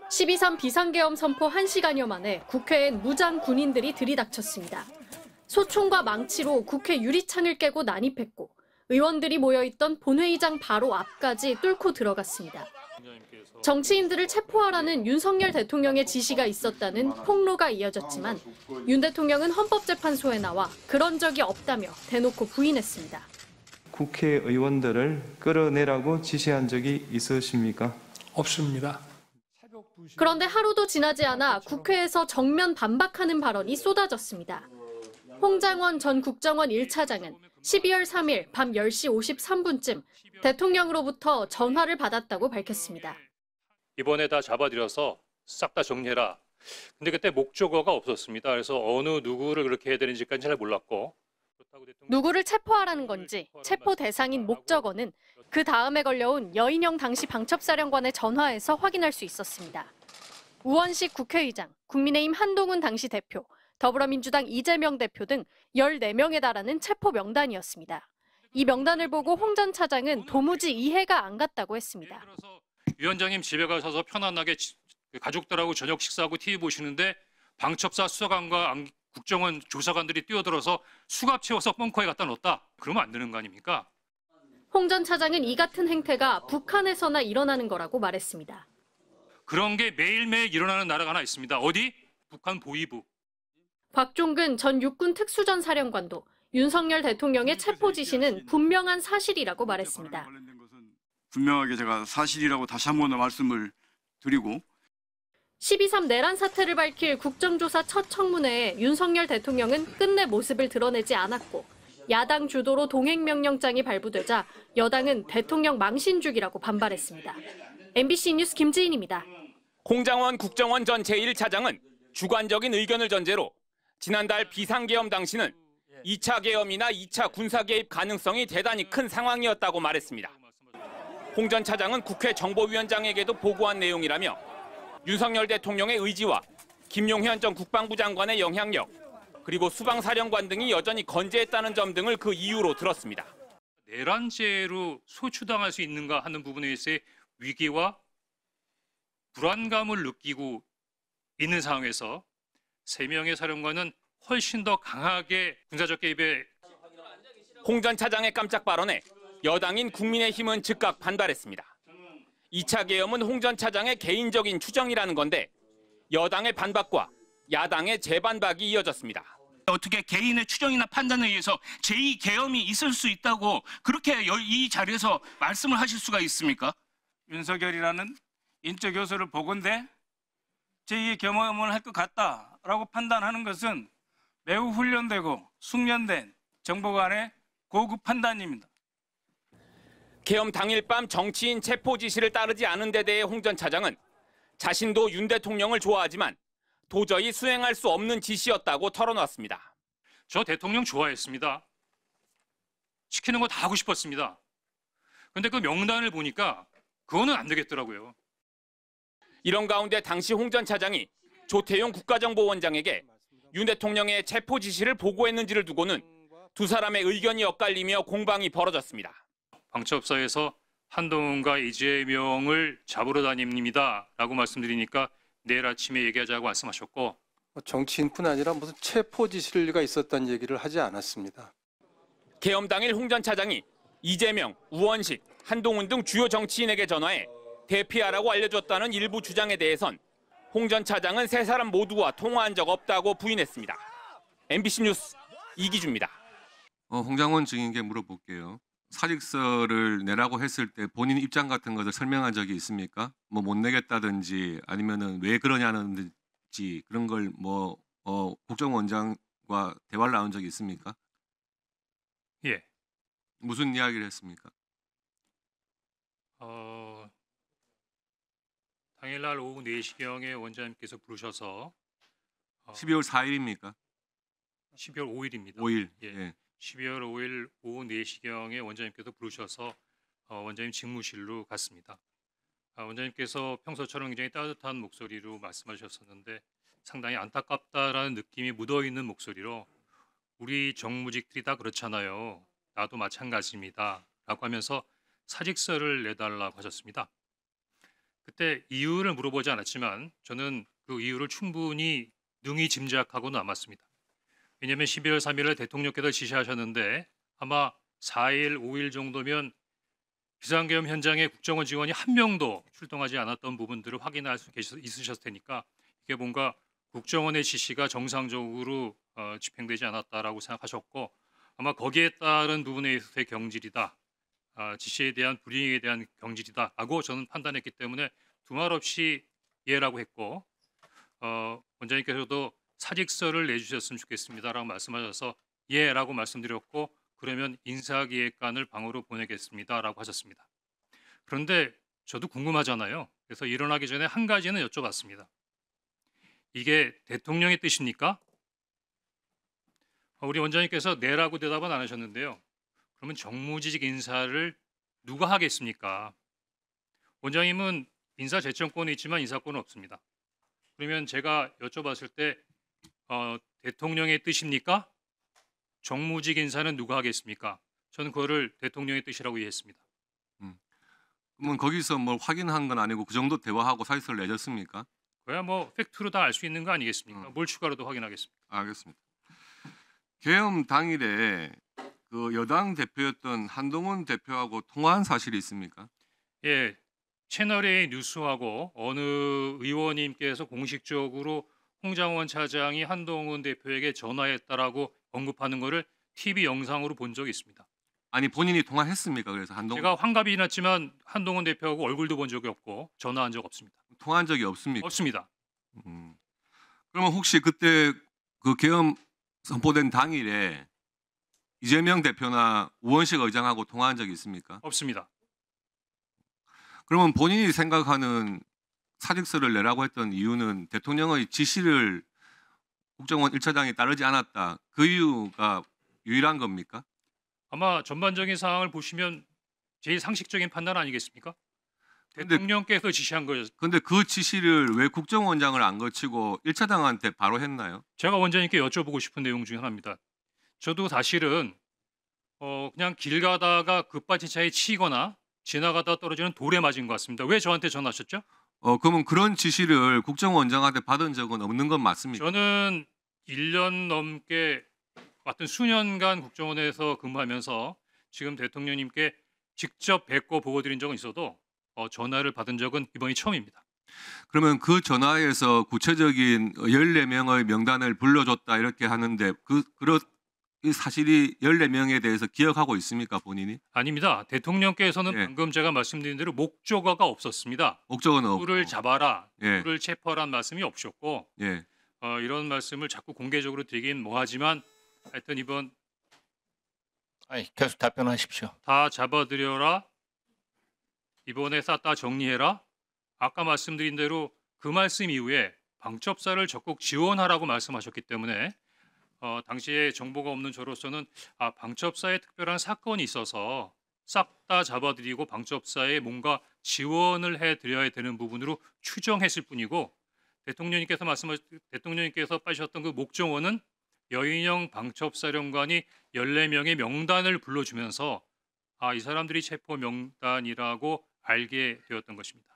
12.3 비상계엄 선포 1시간여 만에 국회엔 무장 군인들이 들이닥쳤습니다. 소총과 망치로 국회 유리창을 깨고 난입했고 의원들이 모여있던 본회의장 바로 앞까지 뚫고 들어갔습니다. 정치인들을 체포하라는 윤석열 대통령의 지시가 있었다는 폭로가 이어졌지만 윤 대통령은 헌법재판소에 나와 그런 적이 없다며 대놓고 부인했습니다. 국회의원들을 끌어내라고 지시한 적이 있으십니까? 없습니다. 그런데 하루도 지나지 않아 국회에서 정면 반박하는 발언이 쏟아졌습니다. 홍장원 전 국정원 1차장은 12월 3일 밤 10시 53분쯤 대통령으로부터 전화를 받았다고 밝혔습니다. 이번에 다 잡아들여서 싹 다 정리해라. 근데 그때 목적어가 없었습니다. 그래서 어느 누구를 그렇게 해야 되는지까지 잘 몰랐고. 누구를 체포하라는 건지 체포 대상인 목적어는 그 다음에 걸려온 여인영 당시 방첩사령관의 전화에서 확인할 수 있었습니다. 우원식 국회의장, 국민의힘 한동훈 당시 대표, 더불어민주당 이재명 대표 등 14명에 달하는 체포 명단이었습니다. 이 명단을 보고 홍 전 차장은 도무지 이해가 안 갔다고 했습니다. 위원장님 집에 가셔서 편안하게 가족들하고 저녁 식사하고 TV 보시는데 방첩사 수사관과 국정원 조사관들이 뛰어들어서 수갑 채워서 벙커에 갖다 넣었다. 그러면 안 되는 거 아닙니까? 홍 전 차장은 이 같은 행태가 북한에서나 일어나는 거라고 말했습니다. 그런 게 매일매일 일어나는 나라가 하나 있습니다. 어디? 북한 보위부. 곽종근 전 육군 특수전 사령관도 윤석열 대통령의 체포 지시는 분명한 사실이라고 말했습니다. 분명하게 제가 사실이라고 다시 한 번 더 말씀을 드리고 12.3 내란 사태를 밝힐 국정조사 첫 청문회에 윤석열 대통령은 끝내 모습을 드러내지 않았고 야당 주도로 동행명령장이 발부되자 여당은 대통령 망신주기라고 반발했습니다. MBC 뉴스 김지인입니다. 홍장원 국정원 전 제1차장은 주관적인 의견을 전제로 지난달 비상계엄 당시는 2차 계엄이나 2차 군사 개입 가능성이 대단히 큰 상황이었다고 말했습니다. 홍 전 차장은 국회 정보위원장에게도 보고한 내용이라며 윤석열 대통령의 의지와 김용현 전 국방부 장관의 영향력, 그리고 수방사령관 등이 여전히 건재했다는 점 등을 그 이유로 들었습니다. 내란죄로 소추당할 수 있는가 하는 부분에 있어서의 위기와 불안감을 느끼고 있는 상황에서 3명의 사령관은 훨씬 더 강하게 군사적 개입에 홍 전 차장의 깜짝 발언에 여당인 국민의힘은 즉각 반발했습니다. 2차 계엄은 홍 전 차장의 개인적인 추정이라는 건데 여당의 반박과 야당의 재반박이 이어졌습니다. 어떻게 개인의 추정이나 판단에 의해서 제2계엄이 있을 수 있다고 그렇게 이 자리에서 말씀을 하실 수가 있습니까? 윤석열이라는 인적 요소를 보건대 제2의 계엄을 할 것 같다라고 판단하는 것은 매우 훈련되고 숙련된 정보관의 고급 판단입니다. 계엄 당일 밤 정치인 체포 지시를 따르지 않은 데 대해 홍 전 차장은 자신도 윤 대통령을 좋아하지만 도저히 수행할 수 없는 지시였다고 털어놨습니다. 저 대통령 좋아했습니다. 시키는 거 다 하고 싶었습니다. 근데 그 명단을 보니까 그거는 안 되겠더라고요. 이런 가운데 당시 홍 전 차장이 조태용 국가정보원장에게 윤 대통령의 체포 지시를 보고했는지를 두고는 두 사람의 의견이 엇갈리며 공방이 벌어졌습니다. 방첩사에서 한동훈과 이재명을 잡으러 다닙니다 라고 말씀드리니까 내일 아침에 얘기하자고 말씀하셨고 정치인뿐 아니라 무슨 체포 지시가 있었다는 얘기를 하지 않았습니다. 계엄 당일 홍 전 차장이 이재명, 우원식, 한동훈 등 주요 정치인에게 전화해 대피하라고 알려줬다는 일부 주장에 대해선 홍 전 차장은 세 사람 모두와 통화한 적 없다고 부인했습니다. MBC 뉴스 이기주입니다. 홍장원 증인에게 물어볼게요. 사직서를 내라고 했을 때 본인 입장 같은 것을 설명한 적이 있습니까? 뭐 못 내겠다든지 아니면은 왜 그러냐는지 그런 걸 국정원장과 대화를 나눈 적이 있습니까? 예. 무슨 이야기를 했습니까? 당일날 오후 4시경에 원장님께서 부르셔서 12월 4일입니까? 12월 5일입니다. 5일. 예. 예. 12월 5일 오후 4시경에 원장님께서 부르셔서 원장님 직무실로 갔습니다. 원장님께서 평소처럼 굉장히 따뜻한 목소리로 말씀하셨었는데 상당히 안타깝다라는 느낌이 묻어있는 목소리로 우리 정무직들이 다 그렇잖아요. 나도 마찬가지입니다. 라고 하면서 사직서를 내달라고 하셨습니다. 그때 이유를 물어보지 않았지만 저는 그 이유를 충분히 능히 짐작하고 남았습니다. 왜냐하면 12월 3일에 대통령께서 지시하셨는데 아마 4일, 5일 정도면 비상계엄 현장에 국정원 직원이 한 명도 출동하지 않았던 부분들을 확인할 수 있으셨을 테니까 이게 뭔가 국정원의 지시가 정상적으로 집행되지 않았다라고 생각하셨고 아마 거기에 따른 부분에 있어서의 경질이다. 지시에 대한 불이행에 대한 경질이다라고 저는 판단했기 때문에 두말 없이 예라고 했고 원장님께서도 사직서를 내주셨으면 좋겠습니다라고 말씀하셔서 예라고 말씀드렸고 그러면 인사기획관을 방으로 보내겠습니다라고 하셨습니다. 그런데 저도 궁금하잖아요. 그래서 일어나기 전에 한 가지는 여쭤봤습니다. 이게 대통령의 뜻입니까? 우리 원장님께서 네라고 대답은 안 하셨는데요. 그러면 정무직 인사를 누가 하겠습니까? 원장님은 인사 제청권이 있지만 인사권은 없습니다. 그러면 제가 여쭤봤을 때 대통령의 뜻입니까? 정무직 인사는 누가 하겠습니까? 저는 그거를 대통령의 뜻이라고 이해했습니다. 그러면 거기서 뭘 확인한 건 아니고 그 정도 대화하고 사직서를 내줬습니까? 그야 뭐 팩트로 다 알 수 있는 거 아니겠습니까? 뭘 추가로도 확인하겠습니까? 알겠습니다. 계엄 당일에 그 여당 대표였던 한동훈 대표하고 통화한 사실이 있습니까? 예, 채널A 뉴스하고 어느 의원님께서 공식적으로 홍장원 차장이 한동훈 대표에게 전화했다라고 언급하는 것을 TV 영상으로 본 적이 있습니다. 아니 본인이 통화했습니까? 그래서 한동훈 제가 환갑이 났지만 한동훈 대표하고 얼굴도 본 적이 없고 전화한 적 없습니다. 통화한 적이 없습니까? 없습니다. 그러면 혹시 그때 그 계엄 선포된 당일에 이재명 대표나 우원식 의장하고 통화한 적이 있습니까? 없습니다. 그러면 본인이 생각하는 사직서를 내라고 했던 이유는 대통령의 지시를 국정원 1차장이 따르지 않았다. 그 이유가 유일한 겁니까? 아마 전반적인 상황을 보시면 제일 상식적인 판단 아니겠습니까? 근데- 대통령께서 지시한 거예요. 근데 그 지시를 왜 국정원장을 안 거치고 1차장한테 바로 했나요? 제가 원장님께 여쭤보고 싶은 내용 중에 하나입니다. 저도 사실은 그냥 길 가다가 급발진 차에 치이거나 지나가다 떨어지는 돌에 맞은 것 같습니다. 왜 저한테 전화하셨죠? 그러면 그런 지시를 국정원장한테 받은 적은 없는 건 맞습니까? 저는 1년 넘게 같은 수년간 국정원에서 근무하면서 지금 대통령님께 직접 뵙고 보고 드린 적은 있어도 전화를 받은 적은 이번이 처음입니다. 그러면 그 전화에서 구체적인 14명의 명단을 불러줬다 이렇게 하는데 이 사실이 14명에 대해서 기억하고 있습니까, 본인이? 아닙니다. 대통령께서는 예. 방금 제가 말씀드린 대로 목적어가 없었습니다. 목적은 없고. 누구를 잡아라, 예. 누구를 체포하라는 말씀이 없었고 예. 이런 말씀을 자꾸 공개적으로 드리긴 뭐하지만 하여튼 이번 아니, 계속 답변하십시오. 다 잡아들여라, 이번에 쌌다 정리해라. 아까 말씀드린 대로 그 말씀 이후에 방첩사를 적극 지원하라고 말씀하셨기 때문에 당시에 정보가 없는 저로서는 방첩사에 특별한 사건이 있어서 싹 다 잡아들이고 방첩사에 뭔가 지원을 해드려야 되는 부분으로 추정했을 뿐이고 대통령님께서 빠지셨던 그 목정원은 여인영 방첩사령관이 14명의 명단을 불러주면서 이 사람들이 체포 명단이라고 알게 되었던 것입니다.